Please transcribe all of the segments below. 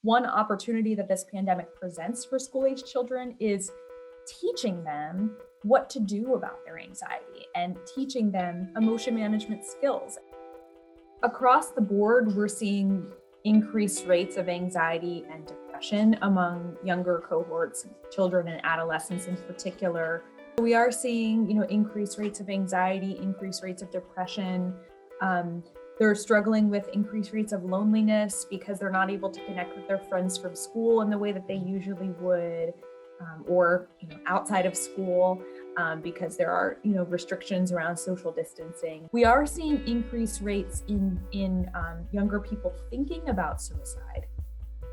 One opportunity that this pandemic presents for school-age children is teaching them what to do about their anxiety and teaching them emotion management skills. Across the board, we're seeing increased rates of anxiety and depression among younger cohorts, children and adolescents in particular. We are seeing, increased rates of anxiety, increased rates of depression. They're struggling with increased rates of loneliness because they're not able to connect with their friends from school in the way that they usually would, or outside of school, because there are restrictions around social distancing. We are seeing increased rates in younger people thinking about suicide.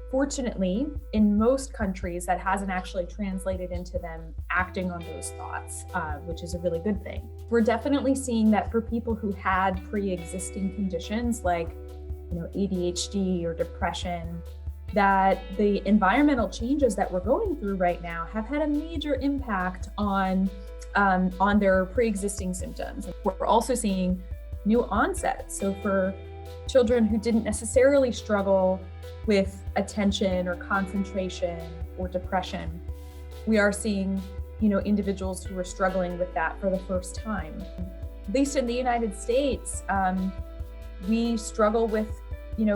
Fortunately, in most countries, that hasn't actually translated into them acting on those thoughts, which is a really good thing. We're definitely seeing that for people who had pre-existing conditions like, ADHD or depression, that the environmental changes that we're going through right now have had a major impact on their pre-existing symptoms. We're also seeing new onsets. So for children who didn't necessarily struggle with attention or concentration or depression, we are seeing, individuals who are struggling with that for the first time. At least in the United States, we struggle with,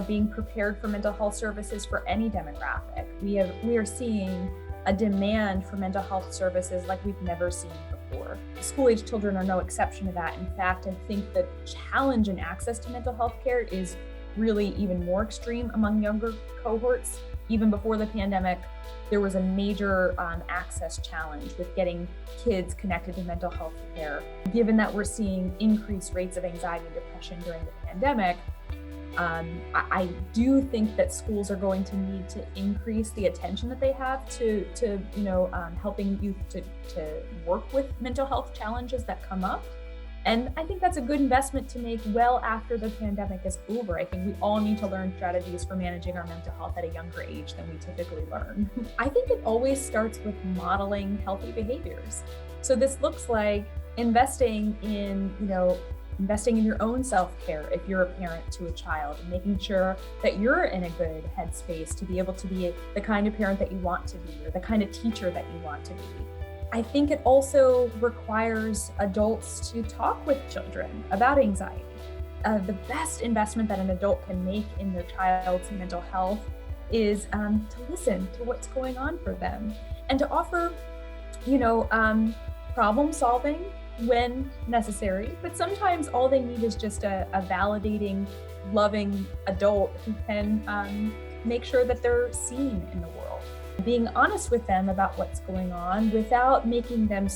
being prepared for mental health services for any demographic. We are seeing a demand for mental health services like we've never seen before. School-age children are no exception to that. In fact, I think the challenge in access to mental health care is really even more extreme among younger cohorts. Even before the pandemic, there was a major access challenge with getting kids connected to mental health care. Given that we're seeing increased rates of anxiety and depression during the pandemic, I do think that schools are going to need to increase the attention that they have to helping youth to work with mental health challenges that come up. And I think that's a good investment to make well after the pandemic is over. I think we all need to learn strategies for managing our mental health at a younger age than we typically learn. I think it always starts with modeling healthy behaviors. So this looks like investing in your own self-care if you're a parent to a child, and making sure that you're in a good headspace to be able to be the kind of parent that you want to be, or the kind of teacher that you want to be. I think it also requires adults to talk with children about anxiety. The best investment that an adult can make in their child's mental health is to listen to what's going on for them and to offer, problem solving when necessary. But sometimes all they need is just a validating, loving adult who can make sure that they're seen in the world. Being honest with them about what's going on without making them,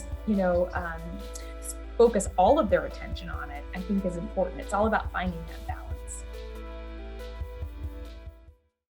focus all of their attention on it, I think is important. It's all about finding that balance.